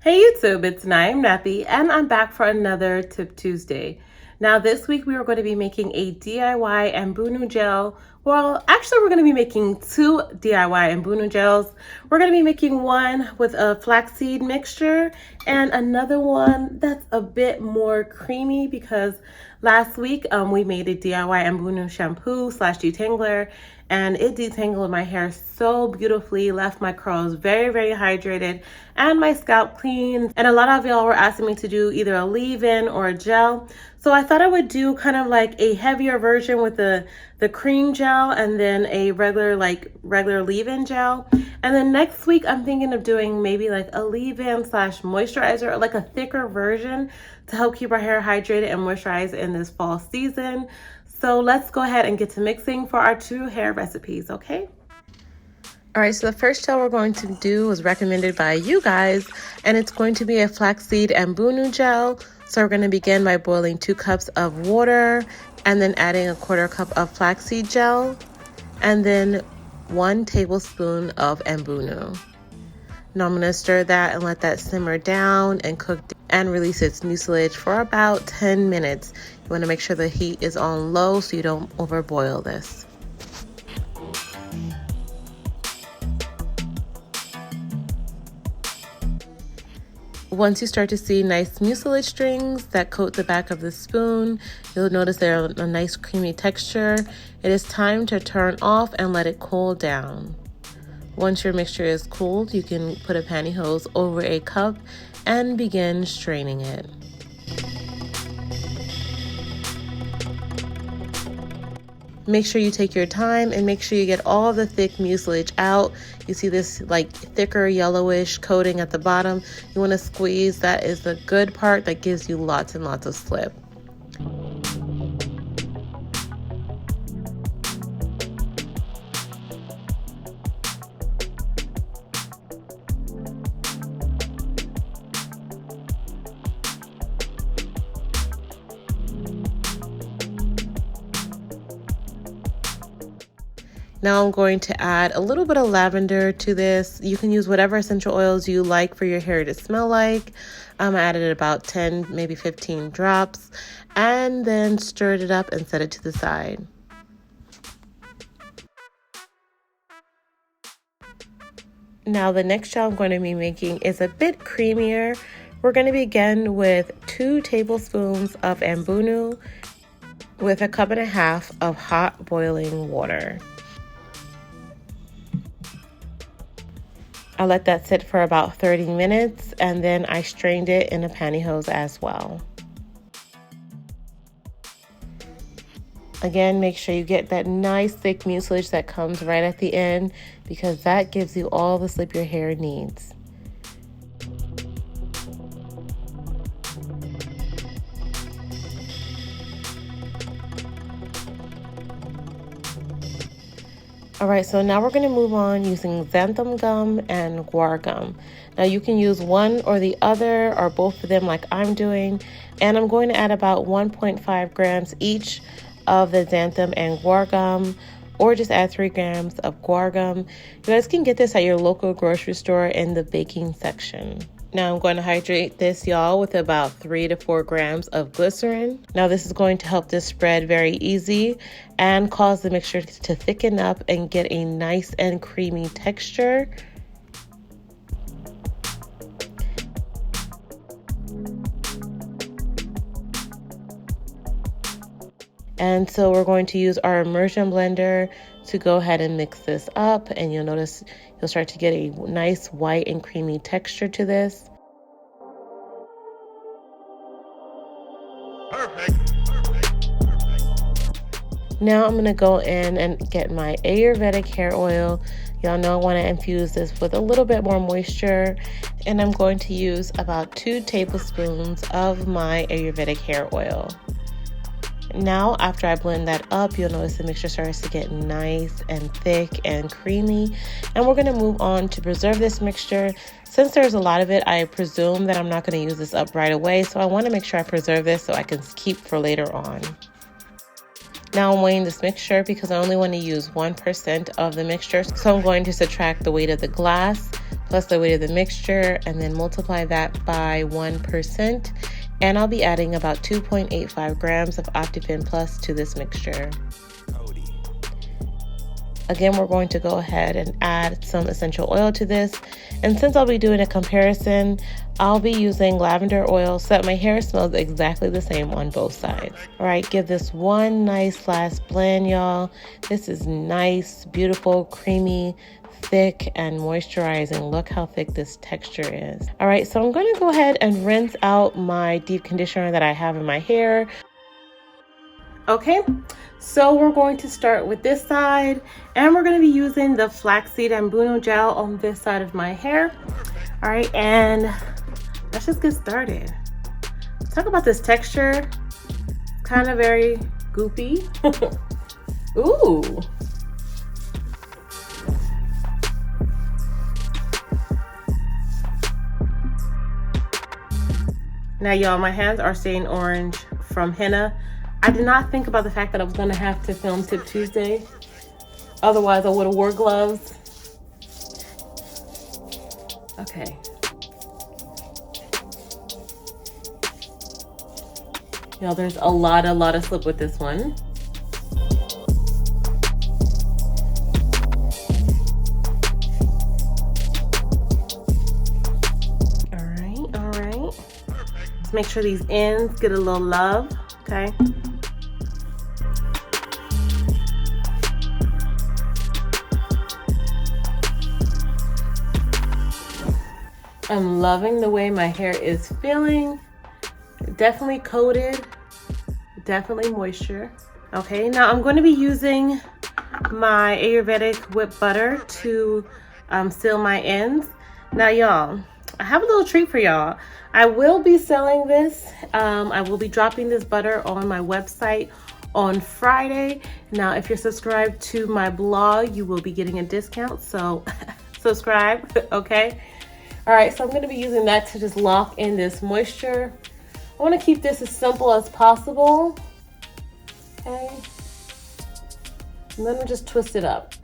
Hey YouTube, it's NowIamNappy, and I'm back for another Tip Tuesday. Now this week we are going to be making a DIY Ambunu gel. Well, actually we're going to be making two DIY Ambunu gels. We're going to be making one with a flaxseed mixture and another one that's a bit more creamy because last week we made a DIY Ambunu shampoo slash detangler, and it detangled my hair so beautifully, left my curls very hydrated and my scalp clean. And a lot of y'all were asking me to do either a leave-in or a gel, so I thought I would do kind of like a heavier version with the cream gel and then a regular leave-in gel. And then next week I'm thinking of doing maybe like a leave-in slash moisturizer, or like a thicker version to help keep our hair hydrated and moisturized in this fall season. So let's go ahead and get to mixing for our two hair recipes, okay? All right, so the first gel we're going to do was recommended by you guys, and it's going to be a flaxseed Ambunu gel. So we're going to begin by boiling 2 cups of water and then adding a 1/4 cup of flaxseed gel and then 1 tablespoon of Ambunu. Now I'm going to stir that and let that simmer down and cook and release its mucilage for about 10 minutes. You want to make sure the heat is on low so you don't overboil this. Once you start to see nice mucilage strings that coat the back of the spoon, you'll notice they're a nice creamy texture. It is time to turn off and let it cool down. Once your mixture is cooled, you can put a pantyhose over a cup and begin straining it. Make sure you take your time and make sure you get all the thick mucilage out. You see this like thicker yellowish coating at the bottom. You want to squeeze. That is the good part that gives you lots and lots of slip. Now I'm going to add a little bit of lavender to this. You can use whatever essential oils you like for your hair to smell like. I added about 10, maybe 15 drops, and then stirred it up and set it to the side. Now the next gel I'm going to be making is a bit creamier. We're going to begin with 2 tablespoons of Ambunu with 1.5 cups of hot boiling water. I let that sit for about 30 minutes and then I strained it in a pantyhose as well. Again, make sure you get that nice thick mucilage that comes right at the end because that gives you all the slip your hair needs. All right, so now we're going to move on using Xantham Gum and Guar Gum. Now you can use one or the other or both of them like I'm doing. And I'm going to add about 1.5 grams each of the Xantham and Guar Gum, or just add 3 grams of Guar Gum. You guys can get this at your local grocery store in the baking section. Now I'm going to hydrate this, y'all, with about 3 to 4 grams of glycerin. Now this is going to help this spread very easy and cause the mixture to thicken up and get a nice and creamy texture. And so we're going to use our immersion blender to go ahead and mix this up, and you'll notice you'll start to get a nice white and creamy texture to this. Perfect. Now I'm going to go in and get my Ayurvedic hair oil. Y'all know I want to infuse this with a little bit more moisture, and I'm going to use about 2 tablespoons of my Ayurvedic hair oil. Now, after I blend that up, you'll notice the mixture starts to get nice and thick and creamy. And we're going to move on to preserve this mixture. Since there's a lot of it, I presume that I'm not going to use this up right away. So I want to make sure I preserve this so I can keep for later on. Now I'm weighing this mixture because I only want to use 1% of the mixture. So I'm going to subtract the weight of the glass plus the weight of the mixture and then multiply that by 1%. And I'll be adding about 2.85 grams of Optiphen Plus to this mixture. Again, we're going to go ahead and add some essential oil to this. And since I'll be doing a comparison, I'll be using lavender oil so that my hair smells exactly the same on both sides. All right, give this one nice last blend, y'all. This is nice, beautiful, creamy, thick, and moisturizing. Look how thick this texture is. All right, so I'm going to go ahead and rinse out my deep conditioner that I have in my hair. Okay, so we're going to start with this side, and we're going to be using the Flaxseed Ambunu Gel on this side of my hair. All right, and let's just get started. Let's talk about this texture. Kind of very goopy. Ooh. Now, y'all, my hands are staying orange from henna. I did not think about the fact that I was going to have to film Tip Tuesday. Otherwise, I would have wore gloves. Okay. You know, there's a lot of slip with this one. All right. Let's make sure these ends get a little love, okay? I'm loving the way my hair is feeling. Definitely coated, definitely moisture. Okay, now I'm going to be using my Ayurvedic whipped butter to seal my ends. Now, y'all, I have a little treat for y'all. I will be selling this. I will be dropping this butter on my website on Friday. Now, if you're subscribed to my blog, you will be getting a discount, so subscribe, okay? All right, so I'm going to be using that to just lock in this moisture. I want to keep this as simple as possible. Okay. And then we'll just twist it up.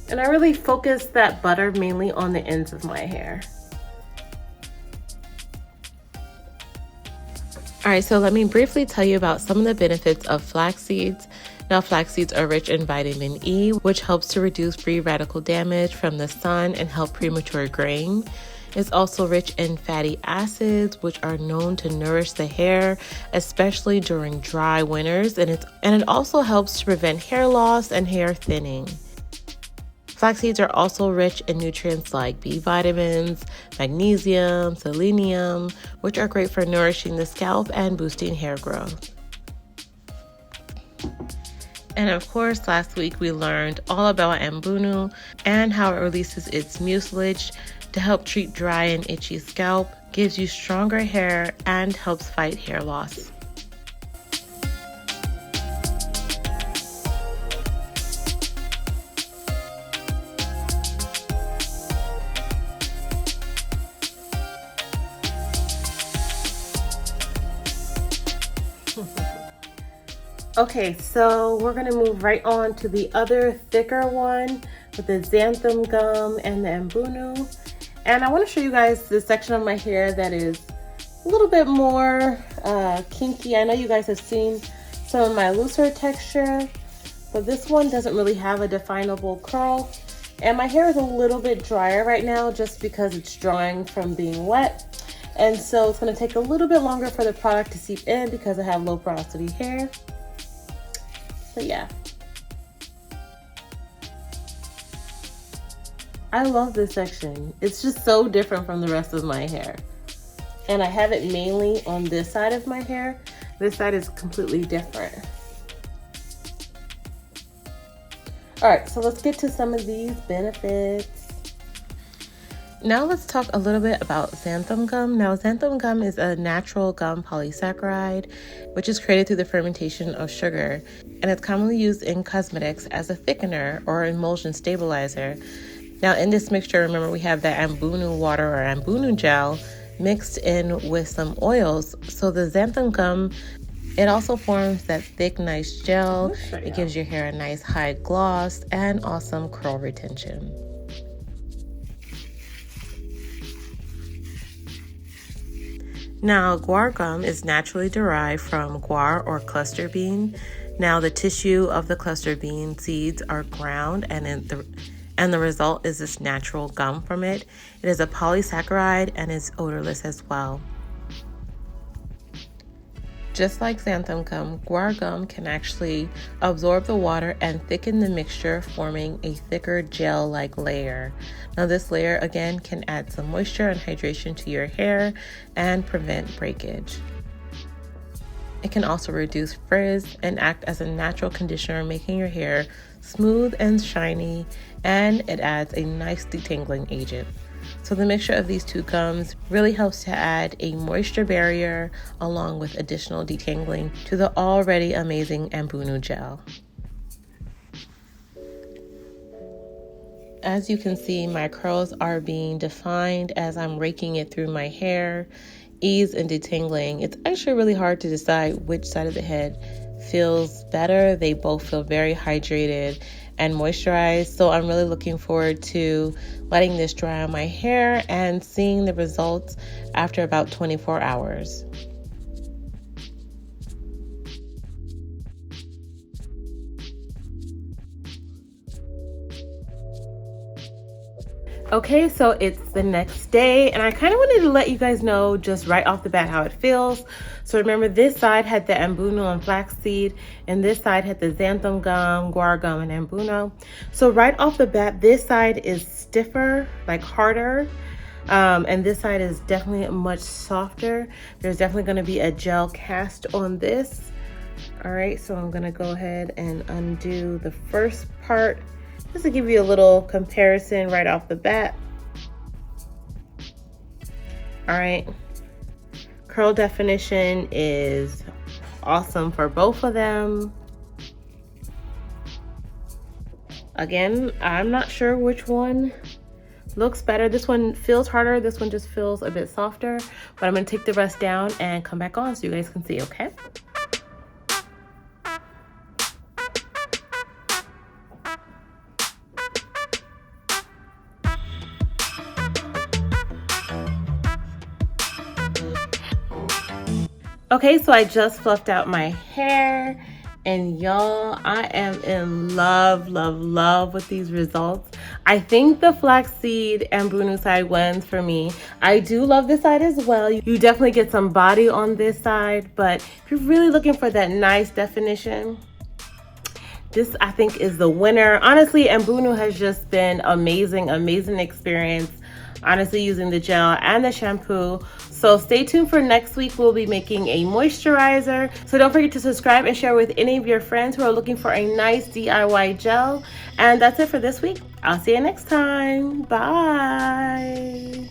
And I really focus that butter mainly on the ends of my hair. All right, so let me briefly tell you about some of the benefits of flax seeds. Now, flax seeds are rich in vitamin E, which helps to reduce free radical damage from the sun and help premature graying. It's also rich in fatty acids, which are known to nourish the hair, especially during dry winters, and it also helps to prevent hair loss and hair thinning. Flax seeds are also rich in nutrients like B vitamins, magnesium, selenium, which are great for nourishing the scalp and boosting hair growth. And of course, last week we learned all about Ambunu and how it releases its mucilage to help treat dry and itchy scalp, gives you stronger hair, and helps fight hair loss. Okay, so we're gonna move right on to the other thicker one with the Xantham Gum and the Ambunu. And I wanna show you guys the section of my hair that is a little bit more kinky. I know you guys have seen some of my looser texture, but this one doesn't really have a definable curl. And my hair is a little bit drier right now just because it's drying from being wet. And so it's gonna take a little bit longer for the product to seep in because I have low porosity hair. So yeah, I love this section. It's just so different from the rest of my hair. And I have it mainly on this side of my hair. This side is completely different. All right, so let's get to some of these benefits. Now let's talk a little bit about Xantham Gum. Now, Xantham Gum is a natural gum polysaccharide, which is created through the fermentation of sugar, and it's commonly used in cosmetics as a thickener or emulsion stabilizer. Now in this mixture, remember we have the Ambunu water or Ambunu gel mixed in with some oils. So the Xantham Gum, it also forms that thick, nice gel. It gives your hair a nice high gloss and awesome curl retention. Now, Guar Gum is naturally derived from guar or cluster bean. Now, the tissue of the cluster bean seeds are ground, and the result is this natural gum from it. It is a polysaccharide and is odorless as well. Just like Xantham Gum, Guar Gum can actually absorb the water and thicken the mixture, forming a thicker gel-like layer. Now this layer again can add some moisture and hydration to your hair and prevent breakage. It can also reduce frizz and act as a natural conditioner, making your hair smooth and shiny, and it adds a nice detangling agent. So the mixture of these two gums really helps to add a moisture barrier along with additional detangling to the already amazing Ambunu gel. As you can see, my curls are being defined as I'm raking it through my hair, ease and detangling. It's actually really hard to decide which side of the head feels better. They both feel very hydrated and moisturized, so I'm really looking forward to letting this dry on my hair and seeing the results after about 24 hours. Okay, so it's the next day, and I kind of wanted to let you guys know just right off the bat how it feels. So remember, this side had the Ambunu and Flaxseed, and this side had the Xantham Gum, Guar Gum, and Ambunu. So right off the bat, this side is stiffer, like harder, and this side is definitely much softer. There's definitely going to be a gel cast on this. All right, so I'm going to go ahead and undo the first part, just to give you a little comparison right off the bat. All right, curl definition is awesome for both of them. Again, I'm not sure which one looks better. This one feels harder, this one just feels a bit softer, but I'm gonna take the rest down and come back on so you guys can see, okay? Okay, so I just fluffed out my hair, and y'all, I am in love, love, love with these results. I think the Flaxseed Ambunu side wins for me. I do love this side as well. You definitely get some body on this side, but if you're really looking for that nice definition, this I think is the winner. Honestly, Ambunu has just been amazing, amazing experience. Honestly, using the gel and the shampoo. So stay tuned for next week. We'll be making a moisturizer. So don't forget to subscribe and share with any of your friends who are looking for a nice DIY gel. And that's it for this week. I'll see you next time. Bye.